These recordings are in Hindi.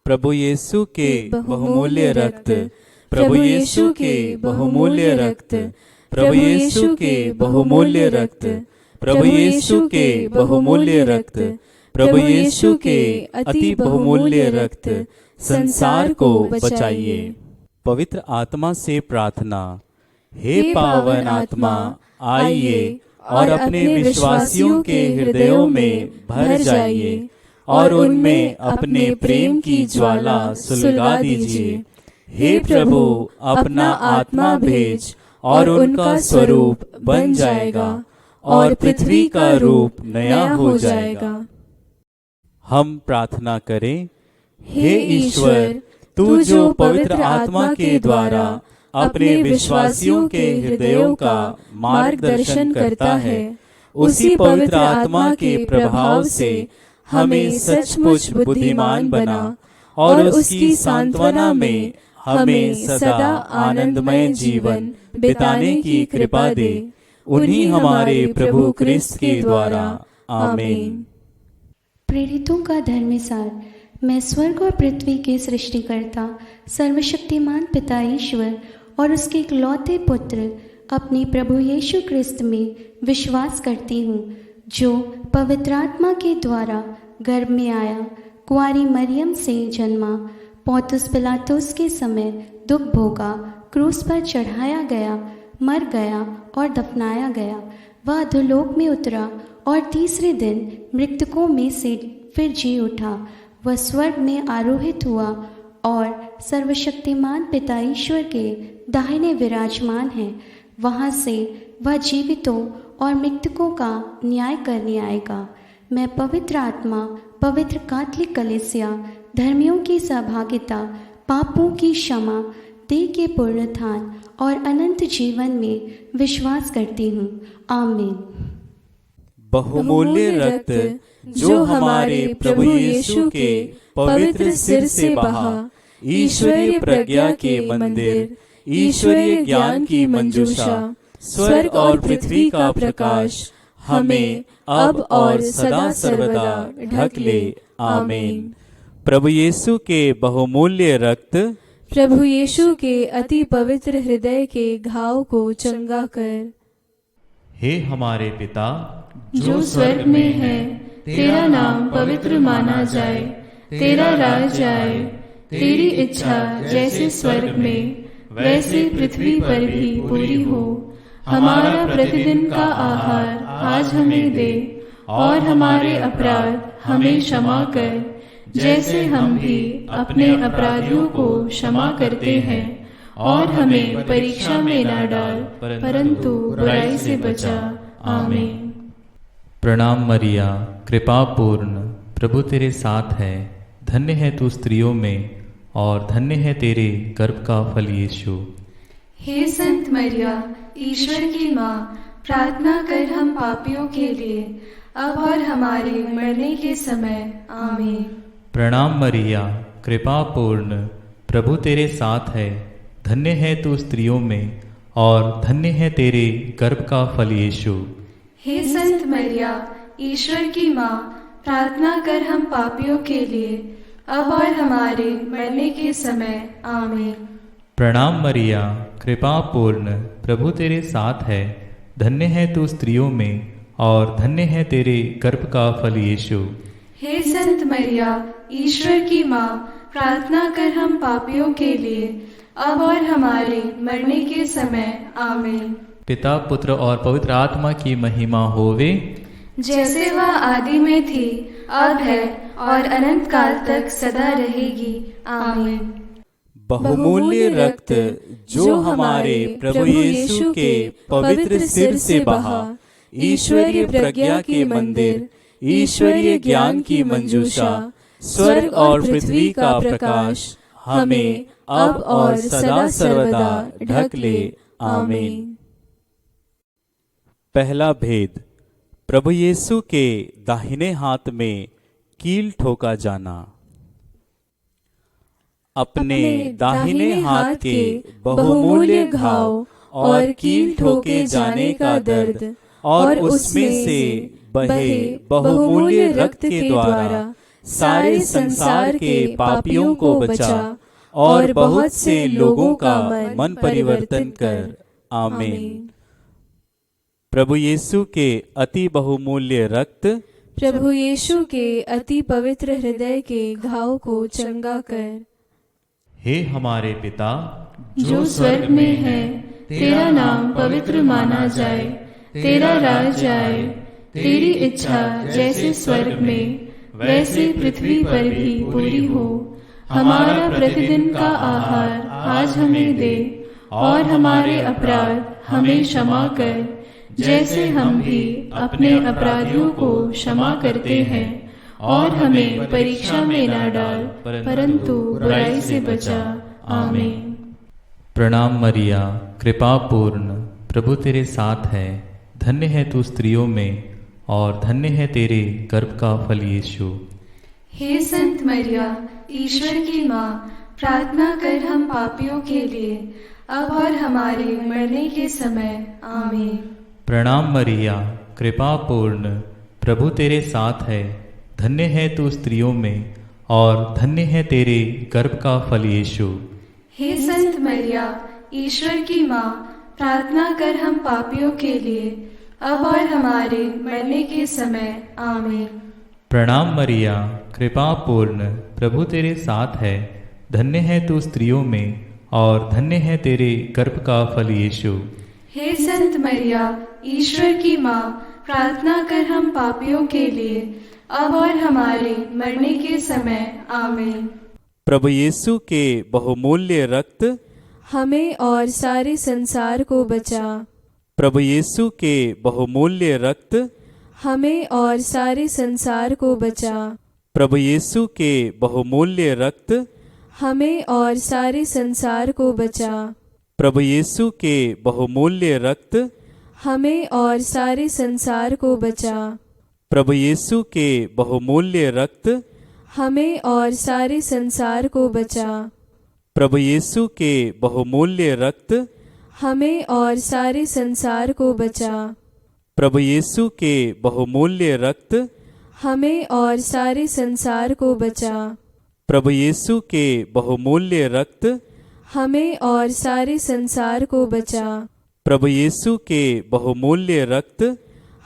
प्रभु यीशु के बहुमूल्य रक्त, प्रभु यीशु के बहुमूल्य रक्त, प्रभु यीशु के बहुमूल्य रक्त, प्रभु यीशु के बहुमूल्य रक्त, प्रभु यीशु के अति बहुमूल्य रक्त संसार को बचाइए। पवित्र आत्मा से प्रार्थना। हे पावन आत्मा, आइए और अपने विश्वासियों के हृदयों में भर जाइए और उनमें अपने प्रेम की ज्वाला सुलगा दीजिए। हे प्रभु, अपना आत्मा भेज और उनका स्वरूप बन जाएगा और पृथ्वी का रूप नया हो जाएगा। हम प्रार्थना करें। हे ईश्वर, तू जो पवित्र आत्मा के द्वारा अपने विश्वासियों के हृदयों का मार्गदर्शन करता है, उसी पवित्र आत्मा के प्रभाव से हमें सचमुच बुद्धिमान बना और उसकी सांत्वना में हमें सदा आनंदमय जीवन बिताने की कृपा दे। उन्हीं हमारे प्रभु क्रिस्त के द्वारा, आमीन। प्रेरितों का धर्मसार। मैं स्वर्ग और पृथ्वी के सृष्टिकर्ता सर्वशक्तिमान पिता ईश्वर और उसके इकलौते पुत्र अपने प्रभु यीशु क्रिस्त में विश्वास करती हूँ, जो पवित्र आत्मा के द्वारा गर्भ में आया, कुंवारी मरियम से जन्मा, पौंतुस पिलातुस के समय दुख भोगा, क्रूस पर चढ़ाया गया, मर गया और दफनाया गया। वह अधोलोक में उतरा और तीसरे दिन मृतकों में से फिर जी उठा। वह स्वर्ग में आरोहित हुआ और सर्वशक्तिमान पिता ईश्वर के दाहिने विराजमान है। वहाँ से वह जीवितों और मृतकों का न्याय करने आएगा। मैं पवित्र आत्मा, पवित्र कैथोलिक कलीसिया, धर्मियों की सहभागिता, पापों की क्षमा, देह के पुनरुत्थान और अनंत जीवन में विश्वास करती हूँ। आमीन। बहुमूल्य रक्त जो हमारे प्रभु यीशु के पवित्र सिर से बहा, ईश्वरीय प्रज्ञा के मंदिर, ईश्वरीय ज्ञान की मंजूषा, स्वर्ग और पृथ्वी का प्रकाश हमें अब और सदा सर्वदा ढक ले। आमीन। प्रभु यीशु के बहुमूल्य रक्त, प्रभु यीशु के अति पवित्र हृदय के घाव को चंगा कर। हे हमारे पिता जो स्वर्ग में है, तेरा नाम पवित्र माना जाए, तेरा राज आए, तेरी इच्छा जैसे स्वर्ग में वैसे पृथ्वी पर भी पूरी हो। हमारा प्रतिदिन का आहार आज हमें दे और हमारे अपराध हमें क्षमा कर, जैसे हम भी अपने अपराधियों को क्षमा करते हैं, और हमें परीक्षा में न डाल, परंतु बुराई से बचा। आमीन। प्रणाम मरिया, कृपा पूर्ण, प्रभु तेरे साथ है। धन्य है तू स्त्रियों में और धन्य है तेरे गर्भ का फल यीशु। हे संत मरिया, ईश्वर की माँ, प्रार्थना कर हम पापियों के लिए, अब और हमारे मरने के समय। आमीन। प्रणाम मरिया, कृपा पूर्ण, प्रभु तेरे साथ है। धन्य है तू स्त्रियों में और धन्य है तेरे गर्भ का फल यीशु। हे संत मरिया, ईश्वर की माँ, प्रार्थना कर हम पापियों के लिए, अब और हमारे मरने के समय। आमीन। प्रणाम मरिया, कृपा पूर्ण, प्रभु तेरे साथ है। धन्य है तू स्त्रियों में और धन्य है तेरे गर्भ का फल यीशु। हे संत मरिया, ईश्वर की माँ, प्रार्थना कर हम पापियों के लिए, अब और हमारे मरने के समय। आमीन। पिता, पुत्र और पवित्र आत्मा की महिमा होवे, जैसे वह आदि में थी, अब है और अनंत काल तक सदा रहेगी। आमीन। बहुमूल्य रक्त जो हमारे प्रभु यीशु के पवित्र सिर से बहा, ईश्वरीय प्रज्ञा के मंदिर, ईश्वरीय ज्ञान की मंजूषा, स्वर्ग और पृथ्वी का प्रकाश हमें अब और सदा सर्वदा ढक ले। आमीन। पहला भेद। प्रभु यीशु के दाहिने हाथ में कील ठोका जाना। अपने दाहिने हाथ के बहुमूल्य घाव और कील ठोके जाने का दर्द और उसमें से बहे बहुमूल्य रक्त के द्वारा सारे संसार के पापियों को बचा और बहुत से लोगों का मन परिवर्तन कर। आमीन। प्रभु यीशु के अति बहुमूल्य रक्त, प्रभु यीशु के अति पवित्र हृदय के घाव को चंगा कर। हे हमारे पिता जो स्वर्ग में है, तेरा नाम पवित्र माना जाए, तेरा राज आए, तेरी इच्छा जैसे स्वर्ग में वैसे पृथ्वी पर भी पूरी हो। हमारा प्रतिदिन का आहार आज हमें दे, और हमारे अपराध हमें क्षमा कर, जैसे हम भी अपने अपराधियों को क्षमा करते हैं, और हमें परीक्षा में न डाल, परंतु बुराई से बचा। आमीन। प्रणाम मरिया, कृपा पूर्ण, प्रभु तेरे साथ है। धन्य है तू स्त्रियों में, और धन्य है तेरे गर्भ का फल यीशु। हे संत मरिया, ईश्वर की माँ, प्रार्थना कर हम पापियों के लिए, अब और हमारे मरने के समय। आमीन। प्रणाम मरिया, कृपा पूर्ण, प्रभु तेरे साथ है। धन्य है तू स्त्रियों में, और धन्य है तेरे गर्भ का फल यीशु। हे संत मरिया, ईश्वर की माँ, प्रार्थना कर हम पापियों के लिए, अब और हमारे मरने के समय। आमीन। प्रणाम मरिया, कृपा पूर्ण, प्रभु तेरे साथ है। धन्य है तू स्त्रियों में, और धन्य है तेरे गर्भ का फल यीशु। हे संत मरिया, ईश्वर की माँ, प्रार्थना कर हम पापियों के लिए, अब और हमारे मरने के समय। आमीन। प्रभु यीशु के बहुमूल्य रक्त, हमें और सारे संसार को बचा। प्रभु यीशु के बहुमूल्य रक्त, हमें और सारे संसार को बचा। प्रभु यीशु के बहुमूल्य रक्त, हमें और सारे संसार को बचा। प्रभु यीशु के बहुमूल्य रक्त, हमें और सारे संसार को बचा। प्रभु यीशु के बहुमूल्य रक्त, हमें और सारे संसार को बचा। प्रभु यीशु के बहुमूल्य रक्त, हमें और सारे संसार को बचा। प्रभु यीशु के बहुमूल्य रक्त, हमें और सारे संसार को बचा। प्रभु यीशु के बहुमूल्य रक्त, हमें और सारे संसार को बचा। प्रभु यीशु के बहुमूल्य रक्त,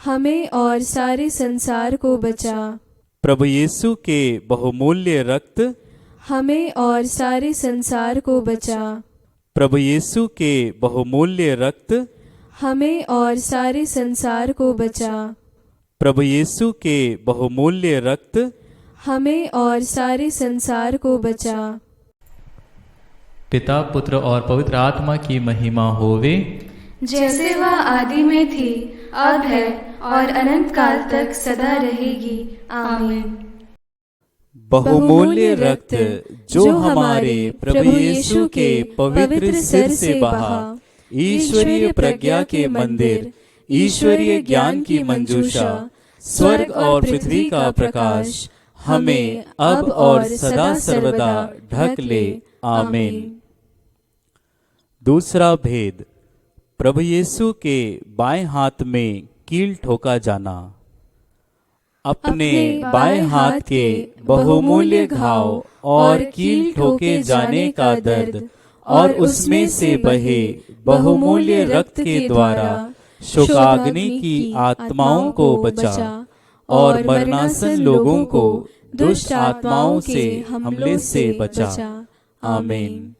हमें और सारे संसार को बचा। प्रभु यीशु के बहुमूल्य रक्त, हमें और सारे संसार को बचा। प्रभु यीशु के बहुमूल्य रक्त, हमें और सारे संसार को बचा। प्रभु यीशु के बहुमूल्य रक्त, हमें और सारे संसार को बचा। पिता, पुत्र और पवित्र आत्मा की महिमा होवे, जैसे वह आदि में थी, अब है, और अनंत काल तक सदा रहेगी। आमीन। बहुमूल्य रक्त जो हमारे प्रभु यीशु के पवित्र सिर से बहा, ईश्वरीय प्रज्ञा के मंदिर, ईश्वरीय ज्ञान की मंजूषा, स्वर्ग और पृथ्वी का प्रकाश, हमें अब और सदा सर्वदा ढक ले। आमीन। दूसरा भेद, प्रभु यीशु के बाएं हाथ में कील ठोका जाना। अपने बाएं हाथ के बहुमूल्य घाव और कील ठोके जाने का दर्द और उसमें से बहे बहुमूल्य रक्त के द्वारा शोकाग्नि की आत्माओं को बचा और मरणासन लोगों को दुष्ट आत्माओं से हमले से बचा। आमीन।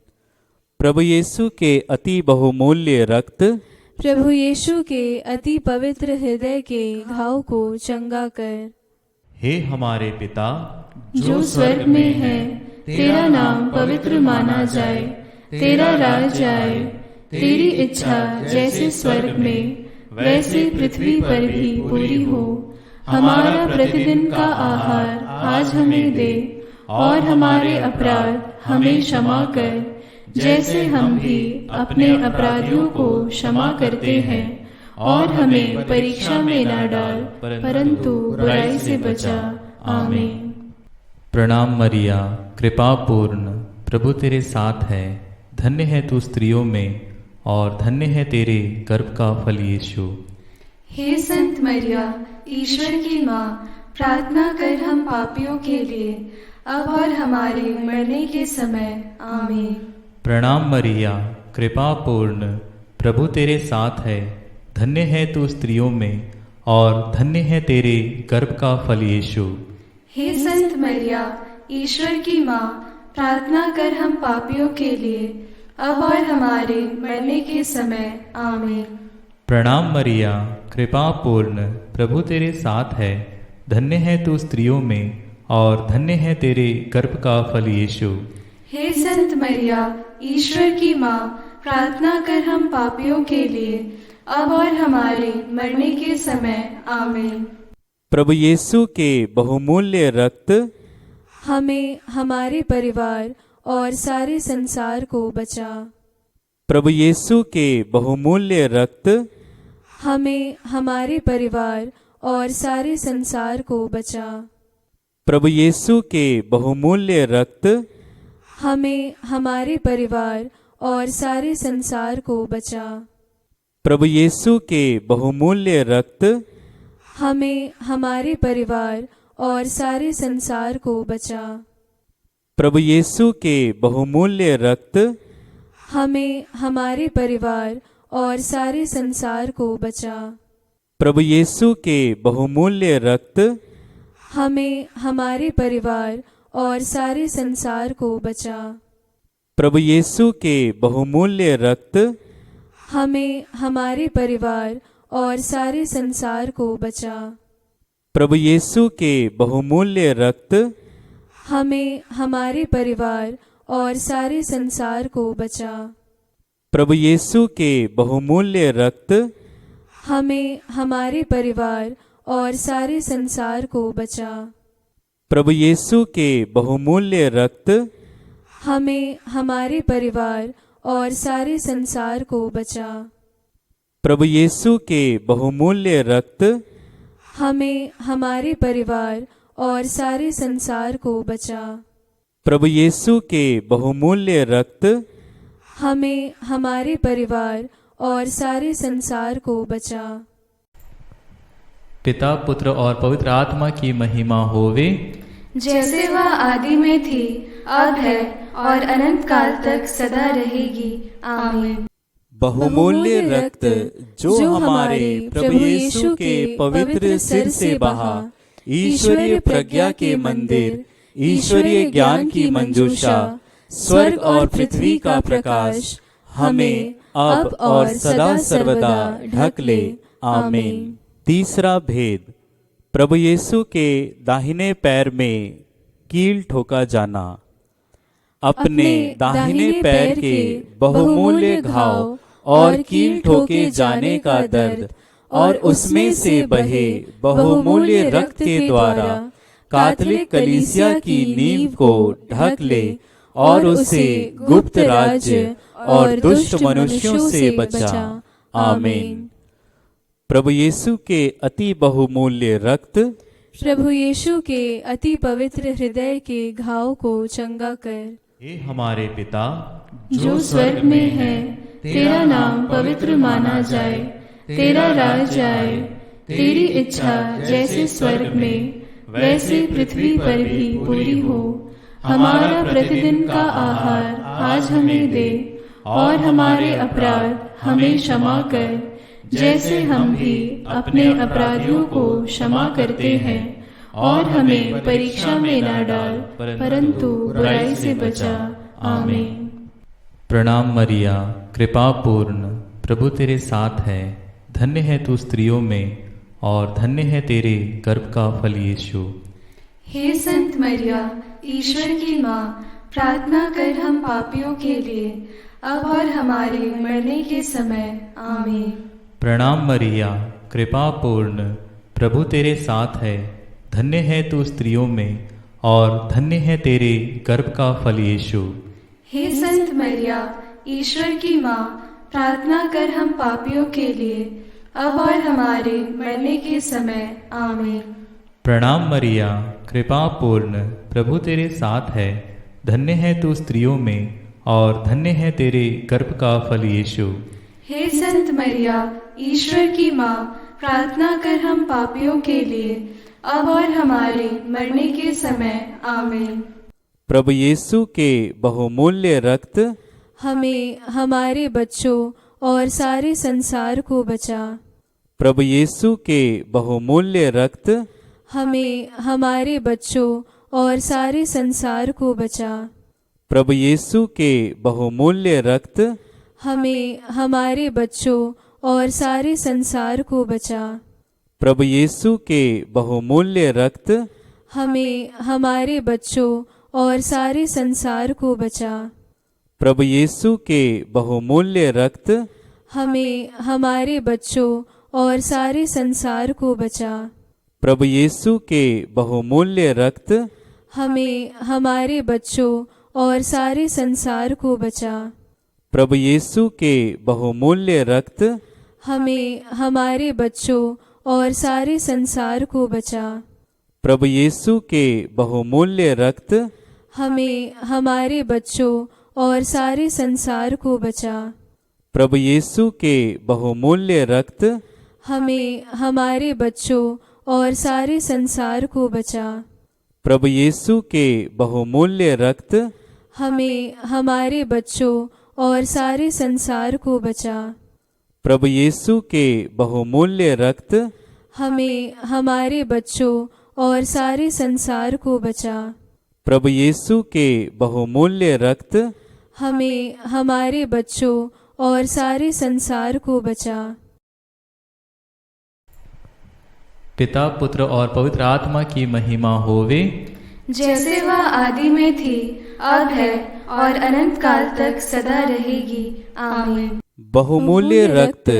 प्रभु यीशु के अति बहुमूल्य रक्त, प्रभु यीशु के अति पवित्र हृदय के घाव को चंगा कर। हे हमारे पिता जो स्वर्ग में है, तेरा नाम पवित्र माना जाए, तेरा राज आए, तेरी इच्छा जैसे स्वर्ग में वैसे पृथ्वी पर भी पूरी हो। हमारा प्रतिदिन का आहार आज हमें दे, और हमारे अपराध हमें क्षमा कर, जैसे हम भी अपने अपराधियों को क्षमा करते हैं, और हमें परीक्षा में न डाल, परंतु बुराई से बचा। आमीन। प्रणाम मरिया, कृपा पूर्ण, प्रभु तेरे साथ है। धन्य है तू स्त्रियों में, और धन्य है तेरे गर्भ का फल यीशु। हे संत मरिया, ईश्वर की माँ, प्रार्थना कर हम पापियों के लिए, अब और हमारे मरने के समय। आमीन। प्रणाम मरिया, कृपा पूर्ण, प्रभु तेरे साथ है। धन्य है तू स्त्रियों में और धन्य है तेरे गर्भ का फल यीशु। हे संत मरिया, ईश्वर की माँ, प्रार्थना कर हम पापियों के लिए, अब और हमारे मरने के समय। आमीन। प्रणाम मरिया, कृपा पूर्ण, प्रभु तेरे साथ है। धन्य है तू स्त्रियों में और धन्य है तेरे गर्भ का फल यीशु। हे संत मरिया, ईश्वर की माँ, प्रार्थना कर हम पापियों के लिए, अब और हमारे मरने के समय। आमीन। प्रभु यीशु के बहुमूल्य रक्त हमें, हमारे परिवार और सारे संसार को बचा। प्रभु यीशु के बहुमूल्य रक्त हमें, हमारे परिवार और सारे संसार को बचा। प्रभु यीशु के बहुमूल्य रक्त हमें, हमारे परिवार और सारे संसार को बचा। प्रभु यीशु के बहुमूल्य रक्त हमें, हमारे परिवार और सारे संसार को बचा। प्रभु यीशु के बहुमूल्य रक्त हमें, हमारे परिवार और सारे संसार को बचा। प्रभु यीशु के बहुमूल्य रक्त हमें, हमारे परिवार और सारे संसार को बचा। प्रभु यीशु के बहुमूल्य रक्त हमें, हमारे परिवार और सारे संसार को बचा। प्रभु यीशु के बहुमूल्य रक्त हमें, हमारे परिवार और सारे संसार को बचा। प्रभु यीशु के बहुमूल्य रक्त हमें, हमारे परिवार और सारे संसार को बचा। प्रभु यीशु के बहुमूल्य रक्त हमें, हमारे परिवार और सारे संसार को बचा। प्रभु यीशु के बहुमूल्य रक्त हमें, हमारे परिवार और सारे संसार को बचा। प्रभु यीशु के बहुमूल्य रक्त हमें, हमारे परिवार और सारे संसार को बचा। पिता, पुत्र और पवित्र आत्मा की महिमा होवे, जैसे वह आदि में थी, अब है और अनंत काल तक सदा रहेगी। आमीन। बहुमूल्य रक्त जो हमारे प्रभु यीशु के पवित्र सिर से बहा, ईश्वरीय प्रज्ञा के मंदिर, ईश्वरीय ज्ञान की मंजूषा, स्वर्ग और पृथ्वी का प्रकाश, हमें अब और सदा सर्वदा ढक ले। आमीन। तीसरा भेद, प्रभु यीशु के दाहिने पैर में कील ठोका जाना। अपने दाहिने पैर के बहुमूल्य घाव और कील ठोके जाने का दर्द और उसमें से बहे बहुमूल्य रक्त के द्वारा कैथोलिक कलीसिया की नींव को ढक ले और उसे गुप्त राज्य और दुष्ट मनुष्यों से बचा। आमीन। प्रभु यीशु के अति बहुमूल्य रक्त प्रभु यीशु के अति पवित्र हृदय के घाव को चंगा कर। हे हमारे पिता जो स्वर्ग में है, तेरा नाम पवित्र माना जाए, तेरा राज आए, तेरी इच्छा जैसे स्वर्ग में वैसे पृथ्वी पर भी पूरी हो। हमारा प्रतिदिन का आहार आज हमें दे, और हमारे अपराध हमें क्षमा कर, जैसे हम भी अपने अपराधियों को क्षमा करते हैं, और हमें परीक्षा में न डाल, परंतु बुराई से बचा। आमीन। प्रणाम मरिया, कृपा पूर्ण, प्रभु तेरे साथ है। धन्य है तू स्त्रियों में और धन्य है तेरे गर्भ का फल यीशु। हे संत मरिया, ईश्वर की माँ, प्रार्थना कर हम पापियों के लिए, अब और हमारे मरने के समय। आमीन। प्रणाम मरिया, कृपा पूर्ण, प्रभु तेरे साथ है। धन्य है तू स्त्रियों में और धन्य है तेरे गर्भ का फल यीशु। हे संत मरिया, ईश्वर की माँ, प्रार्थना कर हम पापियों के लिए, अब और हमारे मरने के समय। आमीन। प्रणाम मरिया, कृपा पूर्ण, प्रभु तेरे साथ है। धन्य है तू स्त्रियों में और धन्य है तेरे गर्भ का फल यीशु। हे संत मरिया, ईश्वर की माँ, प्रार्थना कर हम पापियों के लिए, अब और हमारे मरने के समय आमीन। प्रभु यीशु के बहुमूल्य रक्त हमें, हमारे बच्चों और सारे संसार को बचा। प्रभु यीशु के बहुमूल्य रक्त हमें, हमारे बच्चों और सारे संसार को बचा। प्रभु यीशु के बहुमूल्य रक्त हमें, हमारे बच्चों और सारे संसार को बचा। प्रभु यीशु के बहुमूल्य रक्त हमें, हमारे बच्चों और सारे संसार को बचा। प्रभु यीशु के बहुमूल्य रक्त हमें, हमारे बच्चों और सारे संसार को बचा। प्रभु यीशु के बहुमूल्य रक्त हमें, हमारे बच्चों और सारे संसार को बचा। प्रभु यीशु के बहुमूल्य रक्त हमें, हमारे बच्चों और सारे संसार को बचा। प्रभु यीशु के बहुमूल्य रक्त हमें, हमारे बच्चों और सारे संसार को बचा। प्रभु यीशु के बहुमूल्य रक्त हमें, हमारे बच्चों और सारे संसार को बचा। प्रभु यीशु के बहुमूल्य रक्त हमें, हमारे बच्चों और सारे संसार को बचा। प्रभु यीशु के बहुमूल्य रक्त हमें, हमारे बच्चों और सारे संसार को बचा। प्रभु यीशु के बहुमूल्य रक्त हमें, हमारे बच्चों और सारे संसार को बचा। पिता, पुत्र और पवित्र आत्मा की महिमा होवे, जैसे वह आदि में थी, अब है और अनंत काल तक सदा रहेगी। आमीन। बहुमूल्य रक्त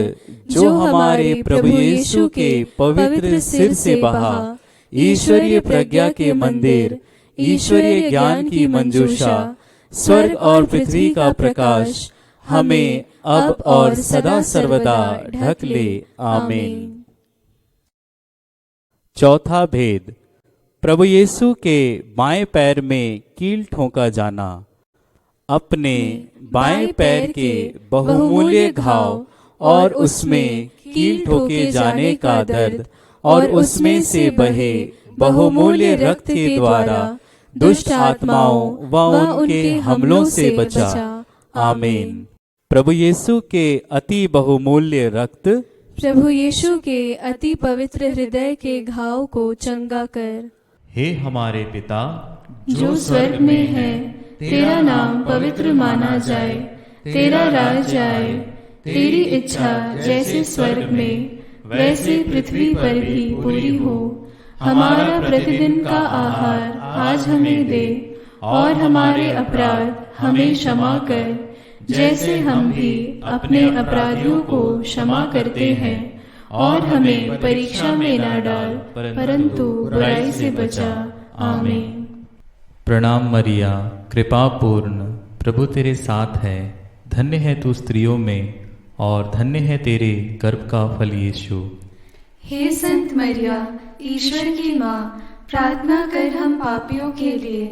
जो हमारे प्रभु यीशु के पवित्र सिर से बहा, ईश्वरीय प्रज्ञा के मंदिर, ईश्वरीय ज्ञान की मंजूषा, स्वर्ग और पृथ्वी का प्रकाश हमें अब और सदा सर्वदा ढक ले। आमीन। चौथा भेद, प्रभु यीशु के बाएं पैर में कील ठोंका जाना। अपने बाएं पैर के बहुमूल्य घाव और उसमें कील ठोके जाने का दर्द और उसमें से बहे बहुमूल्य रक्त के द्वारा दुष्ट आत्माओं व उनके हमलों से बचा। आमीन। प्रभु यीशु के अति बहुमूल्य रक्त प्रभु यीशु के अति पवित्र हृदय के घाव को चंगा कर। हे हमारे पिता जो स्वर्ग में है, तेरा नाम पवित्र माना जाए, तेरा राज आए, तेरी इच्छा जैसे स्वर्ग में वैसे पृथ्वी पर भी पूरी हो। हमारा प्रतिदिन का आहार आज हमें दे, और हमारे अपराध हमें क्षमा कर, जैसे हम भी अपने अपराधियों को क्षमा करते हैं, और हमें परीक्षा में न डाल, परंतु बुराई से बचा। आमीन। प्रणाम मरिया, कृपा पूर्ण, प्रभु तेरे साथ है। धन्य है तू स्त्रियों में, और धन्य है तेरे गर्भ का फल यीशु। हे संत मरिया, ईश्वर की माँ, प्रार्थना कर हम पापियों के लिए,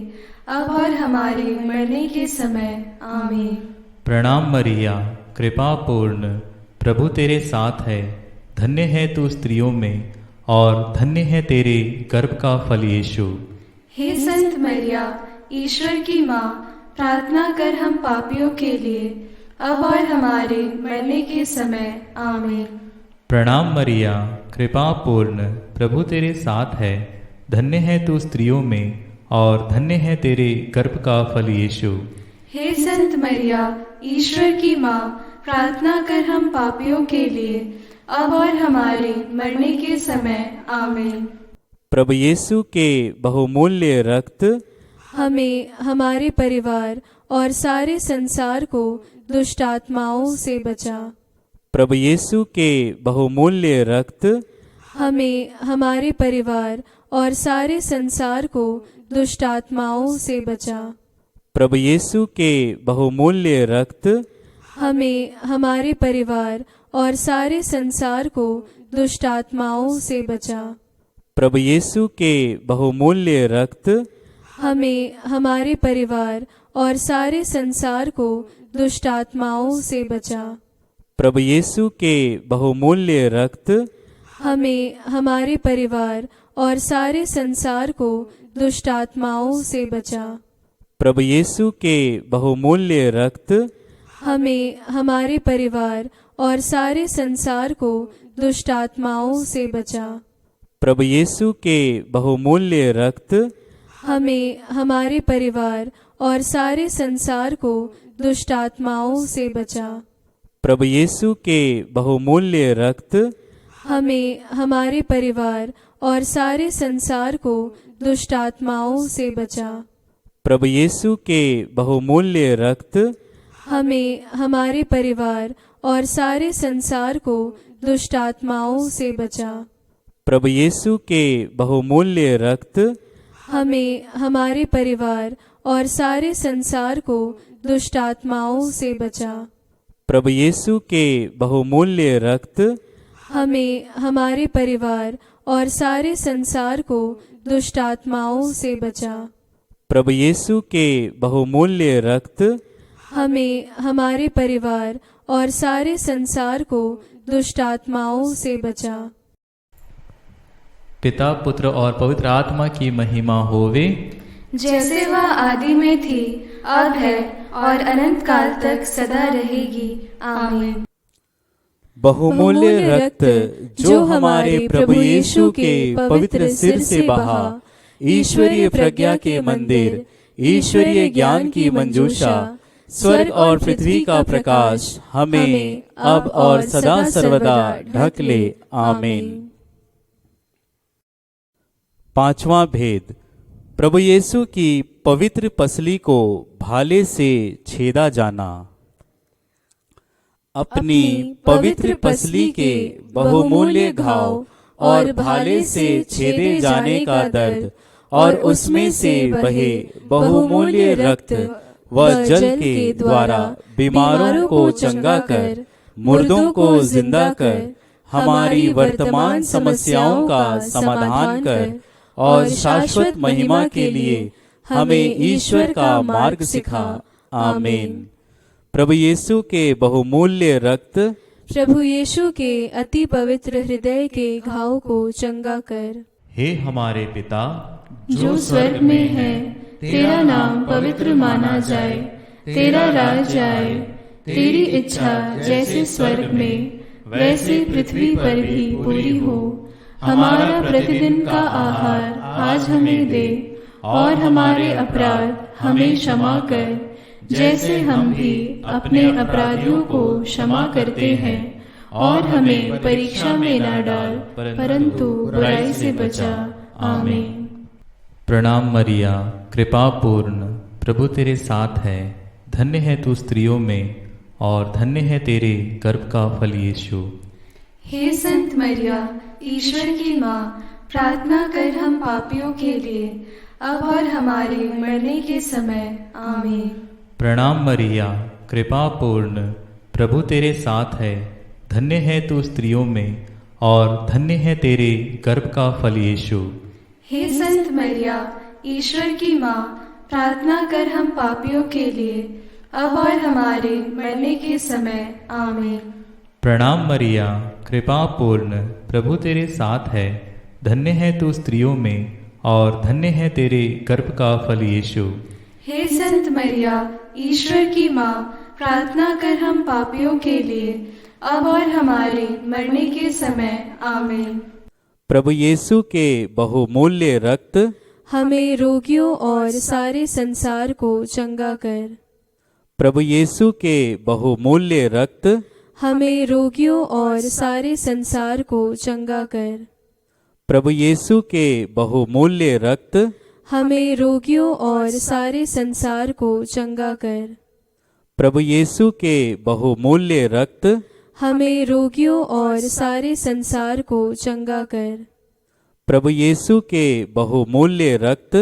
अब और हमारे मरने के समय। आमीन। प्रणाम मरिया, कृपा पूर्ण, प्रभु तेरे साथ है। धन्य है तू स्त्रियों में, और धन्य है तेरे गर्भ का फल यीशु। हे संत मरिया, ईश्वर की माँ, प्रार्थना कर हम पापियों के लिए, अब और हमारे मरने के समय। आमीन। प्रणाम मरिया, कृपा पूर्ण, प्रभु तेरे साथ है। धन्य है तू स्त्रियों में, और धन्य है तेरे गर्भ का फल यीशु। हे संत मरिया, ईश्वर की माँ, प्रार्थना कर हम पापियों के लिए, अब और हमारे मरने के समय। आमीन। प्रभु यीशु के बहुमूल्य रक्त हमें, हमारे परिवार और सारे संसार को दुष्ट आत्माओं से बचा। प्रभु यीशु के बहुमूल्य रक्त हमें, हमारे परिवार और सारे संसार को दुष्ट आत्माओं से बचा। प्रभु यीशु के बहुमूल्य रक्त हमें, हमारे परिवार और सारे संसार को दुष्ट आत्माओं से बचा। प्रभु यीशु के बहुमूल्य रक्त हमें, हमारे परिवार और सारे संसार को दुष्ट आत्माओं से बचा। प्रभु यीशु के बहुमूल्य रक्त हमें, हमारे परिवार और सारे संसार को दुष्ट आत्माओं से बचा। प्रभु यीशु के बहुमूल्य रक्त हमें, हमारे परिवार और सारे संसार को दुष्ट आत्माओं से बचा। प्रभु यीशु के बहुमूल्य रक्त हमें, हमारे परिवार और सारे संसार को दुष्ट आत्माओं से बचा। प्रभु यीशु के बहुमूल्य रक्त हमें, हमारे परिवार और सारे संसार को दुष्ट आत्माओं से बचा। प्रभु यीशु के बहुमूल्य रक्त हमें, हमारे परिवार और सारे संसार को दुष्ट आत्माओं से बचा। प्रभु यीशु के बहुमूल्य रक्त हमें, हमारे परिवार और सारे संसार को दुष्ट आत्माओं से बचा। प्रभु यीशु के बहुमूल्य रक्त हमें, हमारे परिवार और सारे संसार को दुष्ट आत्माओं से बचा। प्रभु यीशु के बहुमूल्य रक्त हमें, हमारे परिवार और सारे संसार को दुष्ट आत्माओं से बचा। पिता, पुत्र और पवित्र आत्मा की महिमा होवे, जैसे वह आदि में थी, अब है और अनंत काल तक सदा रहेगी। आमीन। बहुमूल्य रक्त जो हमारे प्रभु यीशु के पवित्र सिर से बहा, ईश्वरीय प्रज्ञा के मंदिर, ईश्वरीय ज्ञान की मंजूषा, स्वर्ग और पृथ्वी का प्रकाश हमें अब और सदा सर्वदा ढक ले। आमीन। पांचवा भेद, प्रभु यीशु की पवित्र पसली को भाले से छेदा जाना। अपनी पवित्र पसली के बहुमूल्य घाव और भाले से छेदे जाने का दर्द और उसमें से बहे बहुमूल्य रक्त व जल के द्वारा बीमारों को चंगा कर, मुर्दों को जिंदा कर, हमारी वर्तमान समस्याओं का समाधान कर और शाश्वत महिमा के लिए हमें ईश्वर का मार्ग सिखा। आमीन। प्रभु यीशु के बहुमूल्य रक्त प्रभु यीशु के अति पवित्र हृदय के घाव को चंगा कर। हे हमारे पिता जो स्वर्ग में है, तेरा नाम पवित्र माना जाए, तेरा राज आए, तेरी इच्छा जैसे स्वर्ग में वैसे पृथ्वी पर भी पूरी हो। हमारा प्रतिदिन का आहार आज हमें दे, और हमारे अपराध हमें क्षमा कर, जैसे हम भी अपने अपराधियों को क्षमा करते हैं, और हमें परीक्षा में न डाल, परंतु बुराई से बचा। आमीन। प्रणाम मरिया, कृपा पूर्ण, प्रभु तेरे साथ है, धन्य है तू स्त्रियों में और धन्य है तेरे गर्भ का फल यीशु। हे संत मरिया, ईश्वर की माँ, प्रार्थना कर हम पापियों के लिए, अब और हमारे मरने के समय। आमीन। प्रणाम मरिया, कृपा पूर्ण, प्रभु तेरे साथ है, धन्य है तू स्त्रियों में और धन्य है तेरे गर्भ का फल यीशु। हे संत मरिया, ईश्वर की माँ, प्रार्थना कर हम पापियों के लिए, अब और हमारे मरने के समय। आमीन। प्रणाम मरिया, कृपा पूर्ण, प्रभु तेरे साथ है, धन्य है तू स्त्रियों में और धन्य है तेरे गर्भ का फल यीशु। हे संत मरिया, ईश्वर की माँ, प्रार्थना कर हम पापियों के लिए, अब और हमारे मरने के समय। आमीन। प्रभु यीशु के बहुमूल्य रक्त हमें रोगियों और सारे संसार को चंगा कर। प्रभु यीशु के बहुमूल्य रक्त हमें रोगियों और सारे संसार को चंगा कर। प्रभु यीशु के बहुमूल्य रक्त हमें रोगियों और सारे संसार को चंगा कर। प्रभु यीशु के बहुमूल्य रक्त हमें रोगियों और सारे संसार को चंगा कर। प्रभु यीशु के बहुमूल्य रक्त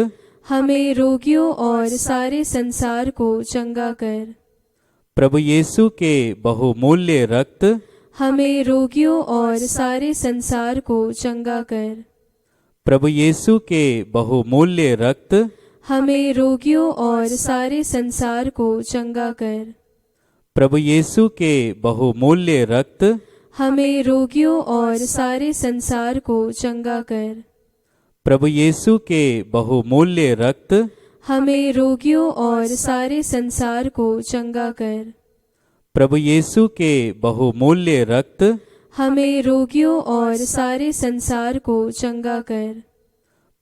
हमें रोगियों और सारे संसार को चंगा कर। प्रभु यीशु के बहुमूल्य रक्त हमें रोगियों और सारे संसार को चंगा कर। प्रभु यीशु के बहुमूल्य रक्त हमें रोगियों और सारे संसार को चंगा कर। प्रभु यीशु के बहुमूल्य रक्त हमें रोगियों और सारे संसार को चंगा कर। प्रभु यीशु के बहुमूल्य रक्त हमें रोगियों और सारे संसार को चंगा कर। प्रभु यीशु के बहुमूल्य रक्त हमें रोगियों और सारे संसार को चंगा कर।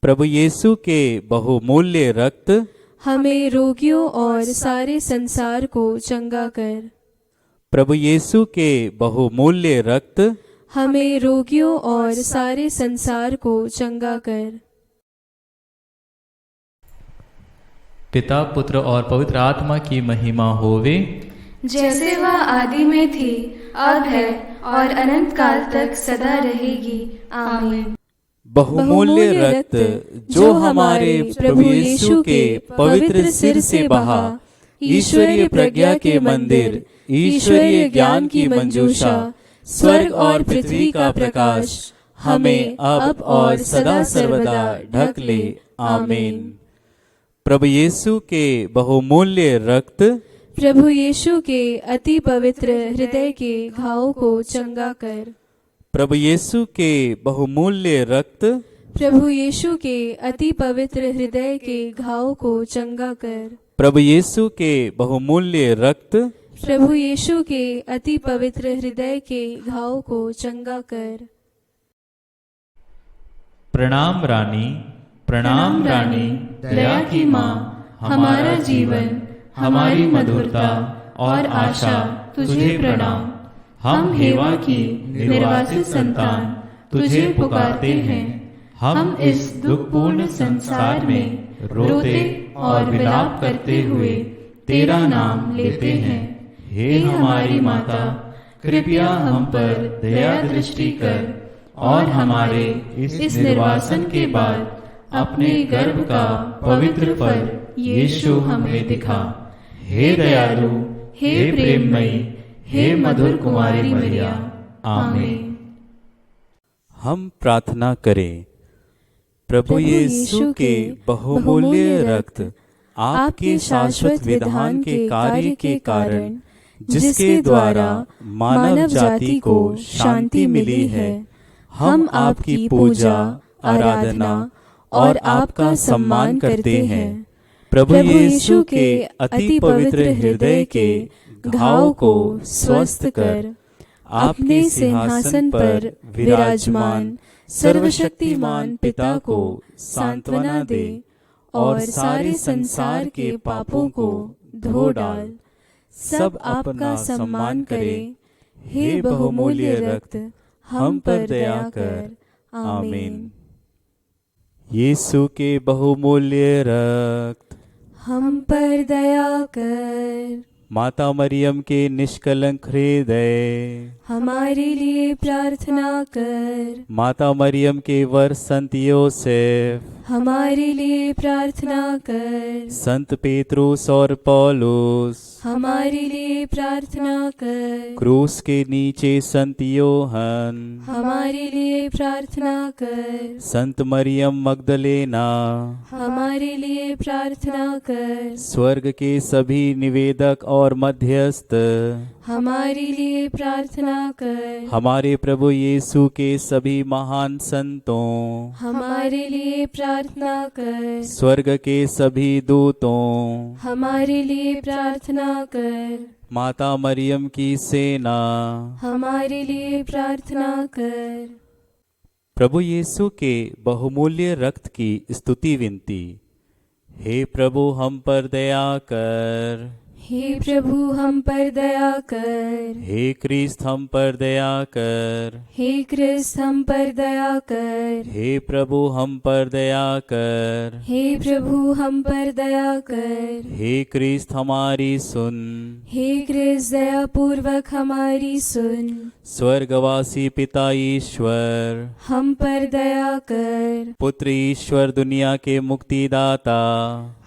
प्रभु यीशु के बहुमूल्य रक्त हमें रोगियों और सारे संसार को चंगा कर। प्रभु यीशु के बहुमूल्य रक्त हमें रोगियों और सारे संसार को चंगा कर। पिता पुत्र और पवित्र आत्मा की महिमा होवे, जैसे वह आदि में थी, अब है और अनंत काल तक सदा रहेगी। आमीन। बहुमूल्य रक्त जो हमारे प्रभु यीशु के पवित्र सिर से बहा, ईश्वरीय प्रज्ञा के मंदिर, ईश्वरीय ज्ञान की मंजूषा, स्वर्ग और पृथ्वी का प्रकाश हमें अब और सदा सर्वदा ढक ले। आमीन। प्रभु यीशु के बहुमूल्य रक्त प्रभु यीशु के अति पवित्र हृदय के घाव को चंगा कर। प्रभु यीशु के बहुमूल्य रक्त प्रभु यीशु के अति पवित्र हृदय के घाव को चंगा कर। प्रभु यीशु के बहुमूल्य रक्त प्रभु यीशु के अति पवित्र हृदय के घाव को चंगा कर। प्रणाम रानी, प्रणाम रानी, दया की माँ, हमारा जीवन, हमारी मधुरता और आशा तुझे प्रणाम। हम हेवा की निर्वासित संतान तुझे पुकारते हैं। हम इस दुखपूर्ण संसार में रोते और विलाप करते हुए तेरा नाम लेते हैं। हे हमारी माता, कृपया हम पर दया दृष्टि कर और हमारे इस निर्वासन के बाद अपने गर्भ का पवित्र फल यीशु हमें दिखा। हे दयालु, हे प्रेममयी, हे मधुर कुमारी मरिया। आमीन। हम प्रार्थना करें। प्रभु यीशु के बहुमूल्य रक्त आपके शाश्वत विधान के कार्य के कारण, जिसके द्वारा मानव जाति को शांति मिली है, हम आपकी पूजा, आराधना और आपका सम्मान करते हैं। प्रभु यीशु के अति पवित्र हृदय के घाव को स्वस्थ कर, अपने सिंहासन पर विराजमान सर्वशक्तिमान पिता को सांत्वना दे और सारे संसार के पापों को धो डाल। सब आपका सम्मान करें। हे बहुमूल्य रक्त, हम पर दया कर। आमीन। यीशु के बहुमूल्य रक्त, हम पर दया कर। माता मरियम के निष्कलंक हृदय, हमारे लिए प्रार्थना कर। माता मरियम के वर संत योसेफ, हमारे लिए प्रार्थना कर। संत पेत्रुस और पौलुस, हमारे लिए प्रार्थना कर। क्रूस के नीचे संत योहन, हमारे लिए प्रार्थना कर। संत मरियम मगदलेना, हमारे लिए प्रार्थना कर। स्वर्ग के सभी निवेदक और मध्यस्थ, हमारे लिए प्रार्थना कर। हमारे प्रभु यीशु के सभी महान संतों, हमारे लिए प्रार्थना कर। स्वर्ग के सभी दूतों, हमारे लिए प्रार्थना कर। माता मरियम की सेना, हमारे लिए प्रार्थना कर। प्रभु यीशु के बहुमूल्य रक्त की स्तुति विनती। हे प्रभु, हम पर दया कर। हे प्रभु, हम पर दया कर। हे क्रिस्त, हम पर दया कर। हे क्रिस्त, हम पर दया कर। हे प्रभु, हम पर दया कर। हे प्रभु, हम पर दया कर। हे क्रिस्त, हमारी सुन। हे क्रिस्त, दया पूर्वक हमारी सुन। स्वर्गवासी पिता ईश्वर, हम पर दया कर। पुत्र ईश्वर, दुनिया के मुक्तिदाता,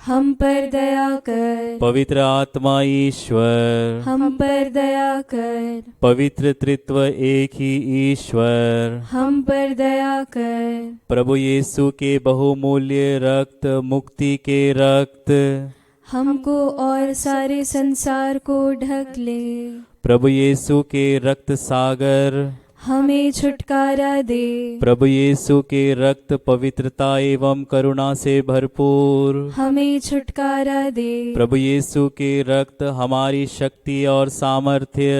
हम पर दया कर। पवित्र आत्मा ईश्वर, हम पर दया कर। पवित्र त्रित्व एक ही ईश्वर, हम पर दया कर। प्रभु यीशु के बहुमूल्य रक्त, मुक्ति के रक्त, हमको और सारे संसार को ढक ले। प्रभु यीशु के रक्त सागर, हमें छुटकारा दे। प्रभु यीशु के रक्त पवित्रता एवं करुणा से भरपूर, हमें छुटकारा दे। प्रभु यीशु के रक्त हमारी शक्ति और सामर्थ्य,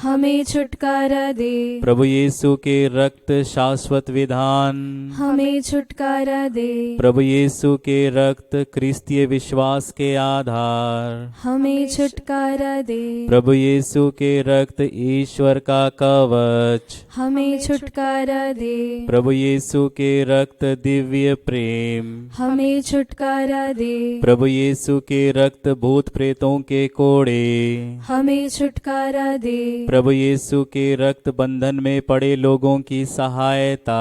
हमें छुटकारा दे। प्रभु यीशु के रक्त शाश्वत विधान, हमें छुटकारा दे। प्रभु यीशु के रक्त क्रिस्तीय विश्वास के आधार, हमें छुटकारा दे। प्रभु यीशु के रक्त ईश्वर का कवच, हमें छुटकारा दे। प्रभु यीशु के रक्त दिव्य प्रेम, हमें छुटकारा दे। प्रभु यीशु के रक्त भूत प्रेतों के कोड़े, हमें छुटकारा दे। प्रभु यीशु के रक्त बंधन में पड़े लोगों की सहायता,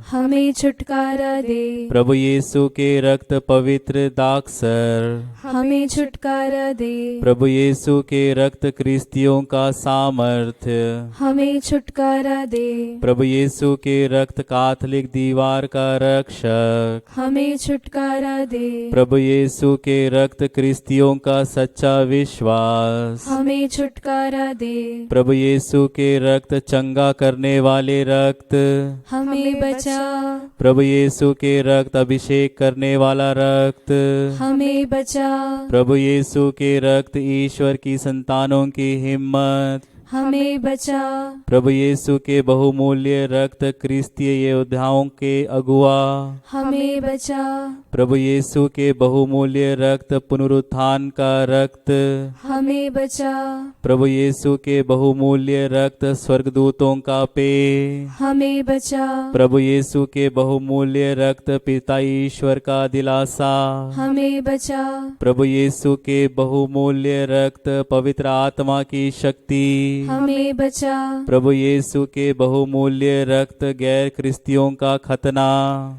हमें छुटकारा दे। प्रभु यीशु के रक्त पवित्र दाक्षर, हमें छुटकारा दे। प्रभु यीशु के रक्त क्रिस्तियों का सामर्थ्य, हमें छुटकारा दे। प्रभु यीशु के रक्त कैथोलिक दीवार का रक्षक, हमें छुटकारा दे। प्रभु यीशु के रक्त क्रिस्तियों का सच्चा विश्वास, हमें छुटकारा दे। प्रभु यीशु के रक्त चंगा करने वाले रक्त, हमें बचा। प्रभु यीशु के रक्त अभिषेक करने वाला रक्त, हमें बचा। प्रभु यीशु के रक्त ईश्वर की संतानों की हिम्मत, हमें बचा। प्रभु यीशु के बहुमूल्य रक्त क्रिस्तीय योद्धाओं के अगुआ, हमें बचा। प्रभु यीशु के बहुमूल्य रक्त पुनरुत्थान का रक्त, हमें बचा। प्रभु यीशु के बहुमूल्य रक्त स्वर्गदूतों का पेय, हमें बचा। प्रभु यीशु के बहुमूल्य रक्त पिता ईश्वर का दिलासा, हमें बचा। प्रभु यीशु के बहुमूल्य रक्त पवित्र आत्मा की शक्ति, हमें बचा। प्रभु यीशु के बहुमूल्य रक्त गैर क्रिस्तियों का खतना,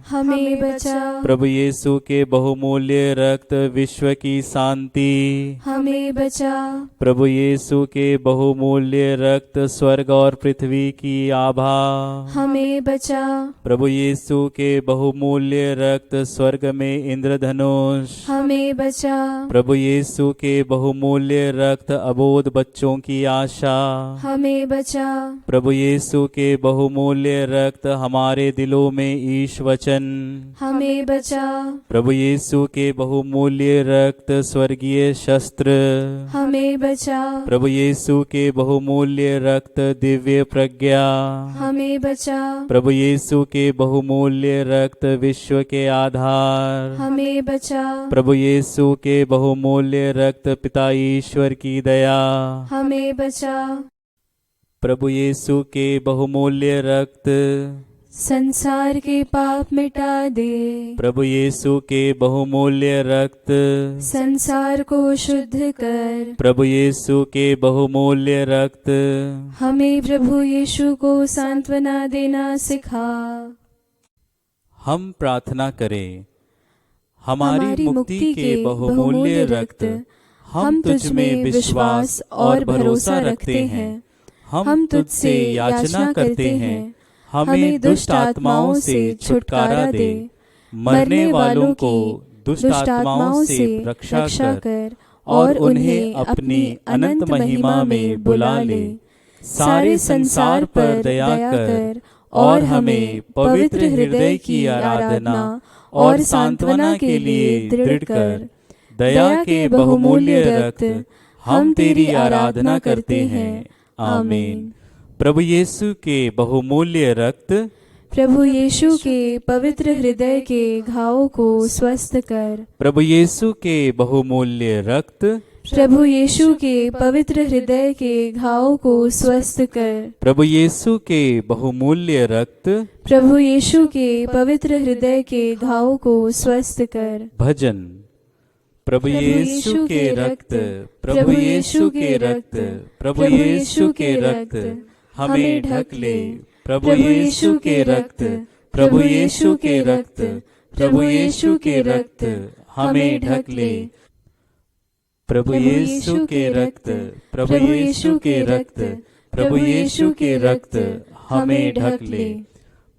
हमें बचा। प्रभु यीशु के बहुमूल्य रक्त विश्व की शांति, हमें बचा। प्रभु यीशु के बहुमूल्य रक्त स्वर्ग और पृथ्वी की आभा, हमें बचा। प्रभु यीशु के बहुमूल्य रक्त स्वर्ग में इंद्रधनुष, हमें बचा। प्रभु यीशु के बहुमूल्य रक्त अबोध बच्चों की आशा, हमें बचा। प्रभु यीशु के बहुमूल्य रक्त हमारे दिलों में ईश वचन, हमें बचा। प्रभु यीशु के बहुमूल्य रक्त स्वर्गीय शस्त्र, हमें बचा। प्रभु यीशु के बहुमूल्य रक्त दिव्य प्रज्ञा, हमें बचा। प्रभु यीशु के बहुमूल्य रक्त विश्व के आधार, हमें बचा। प्रभु यीशु के बहुमूल्य रक्त पिता ईश्वर की दया, हमें बचा। प्रभु यीशु के बहुमूल्य रक्त संसार के पाप मिटा दे। प्रभु यीशु के बहुमूल्य रक्त संसार को शुद्ध कर। प्रभु यीशु के बहुमूल्य रक्त हमें प्रभु यीशु को सांत्वना देना सिखा। हम प्रार्थना करें। हमारी मुक्ति के बहुमूल्य रक्त, हम तुझ में विश्वास और भरोसा रखते हैं। हम तुझसे याचना करते हैं, हमें दुष्ट आत्माओं से छुटकारा दे। मरने वालों को दुष्ट आत्माओं से रक्षा कर और उन्हें अपनी अनंत महिमा में बुला ले। सारे संसार पर दया कर और हमें पवित्र हृदय की आराधना और सांत्वना के लिए दृढ़ कर। दया के बहुमूल्य रक्त, हम तेरी आराधना करते हैं। आमीन। प्रभु यीशु के बहुमूल्य रक्त, प्रभु यीशु के पवित्र हृदय के घावों को स्वस्थ कर। प्रभु यीशु के बहुमूल्य रक्त, प्रभु यीशु के पवित्र हृदय के घावों को स्वस्थ कर। प्रभु यीशु के बहुमूल्य रक्त, प्रभु यीशु के पवित्र हृदय के घावों को स्वस्थ कर। भजन। प्रभु यीशु के रक्त, प्रभु यीशु के रक्त, प्रभु यीशु के रक्त हमें ढक ले। प्रभु यीशु के रक्त, प्रभु यीशु के रक्त, प्रभु यीशु के रक्त हमें ढक ले। प्रभु यीशु के रक्त, प्रभु यीशु के रक्त, प्रभु यीशु के रक्त हमें ढक ले।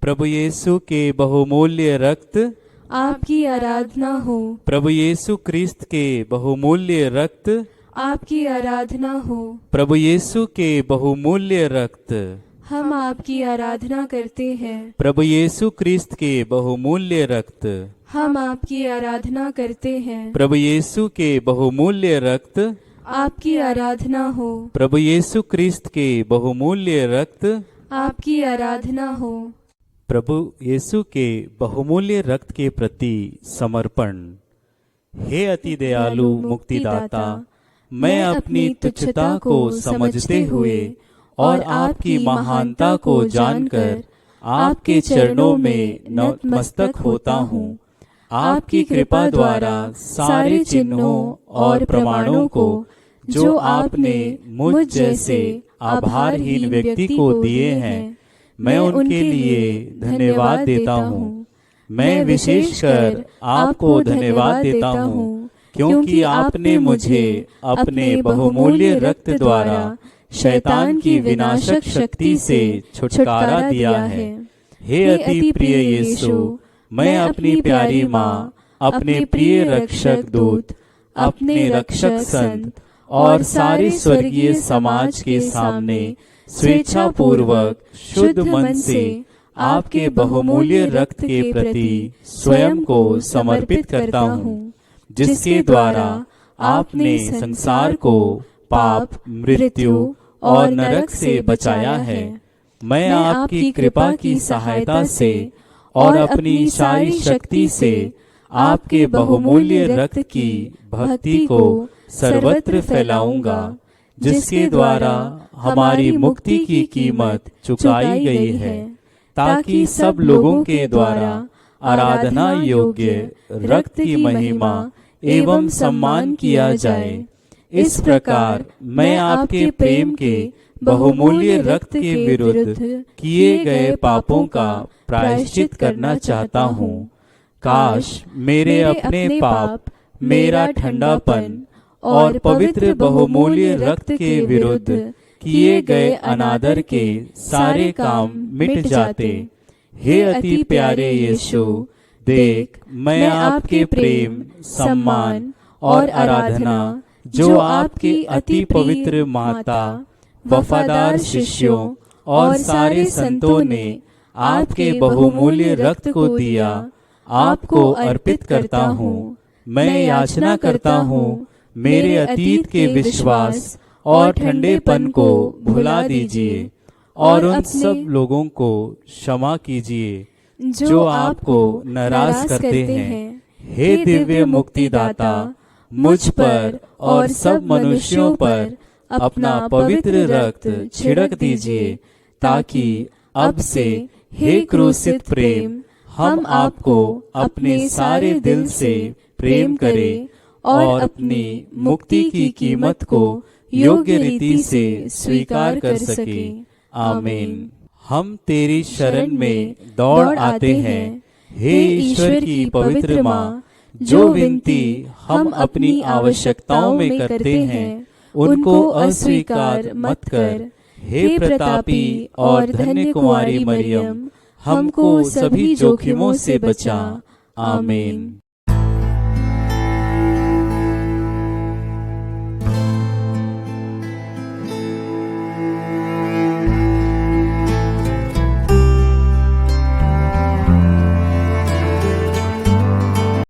प्रभु यीशु के बहुमूल्य रक्त, आपकी आराधना हो। प्रभु यीशु क्रिस्त के बहुमूल्य रक्त, आपकी आराधना हो। प्रभु यीशु के बहुमूल्य रक्त हम आपकी आराधना करते हैं। प्रभु यीशु क्रिस्त के बहुमूल्य रक्त, हम आपकी आराधना करते हैं। प्रभु यीशु के बहुमूल्य रक्त, आपकी आराधना हो। प्रभु यीशु क्रिस्त के बहुमूल्य रक्त, आपकी आराधना हो। प्रभु यीशु के बहुमूल्य रक्त के प्रति समर्पण। हे अति दयालु मुक्तिदाता, मैं अपनी तुच्छता को समझते हुए और आपकी महानता को जानकर आपके चरणों में नतमस्तक होता हूँ। आपकी कृपा द्वारा सारे चिन्हों और प्रमाणों को जो आपने मुझ जैसे आभारहीन व्यक्ति को दिए हैं, मैं उनके लिए धन्यवाद देता हूँ। मैं विशेषकर आपको धन्यवाद देता हूँ क्योंकि आपने मुझे अपने बहुमूल्य रक्त द्वारा शैतान की विनाशक शक्ति से छुटकारा दिया है। हे अति प्रिय यीशु, मैं अपनी प्यारी माँ, अपने प्रिय रक्षक दूत, अपने रक्षक संत और सारे स्वर्गीय समाज के सामने स्वेच्छा पूर्वक शुद्ध मन से आपके बहुमूल्य रक्त के प्रति स्वयं को समर्पित करता हूँ, जिसके द्वारा आपने संसार को पाप, मृत्यु और नरक से बचाया है। मैं आपकी कृपा की सहायता से और अपनी सारी शक्ति से आपके बहुमूल्य रक्त की भक्ति को सर्वत्र फैलाऊंगा, जिसके द्वारा हमारी मुक्ति की कीमत चुकाई गई है, ताकि सब लोगों के द्वारा आराधना योग्य रक्त की महिमा एवं सम्मान किया जाए। इस प्रकार मैं आपके प्रेम के बहुमूल्य रक्त के विरुद्ध किए गए पापों का प्रायश्चित करना चाहता हूँ। काश मेरे अपने पाप, मेरा ठंडापन और पवित्र बहुमूल्य रक्त के विरुद्ध किए गए अनादर के सारे काम मिट जाते। हे अति प्यारे यीशु, देख मैं आपके प्रेम, सम्मान और आराधना जो आपकी अति पवित्र माता, वफादार शिष्यों और सारे संतों ने आपके बहुमूल्य रक्त को दिया, आपको अर्पित करता हूँ। मैं याचना करता हूँ मेरे अतीत के विश्वास और ठंडेपन को भुला दीजिए और उन सब लोगों को क्षमा कीजिए जो आपको नाराज करते हैं। हे दिव्य मुक्तिदाता, मुझ पर और सब मनुष्यों पर अपना पवित्र रक्त छिड़क दीजिए, ताकि अब से हे क्रूसित प्रेम, हम आपको अपने सारे दिल से प्रेम करें और अपनी मुक्ति की कीमत को योग्य रीति से स्वीकार कर सके। आमीन। हम तेरी शरण में दौड़ आते हैं, हे ईश्वर की पवित्र माँ, जो विनती हम अपनी आवश्यकताओं में करते हैं उनको अस्वीकार मत कर। हे प्रतापी और धन्य कुमारी मरियम, हमको सभी जोखिमों से बचा। आमीन।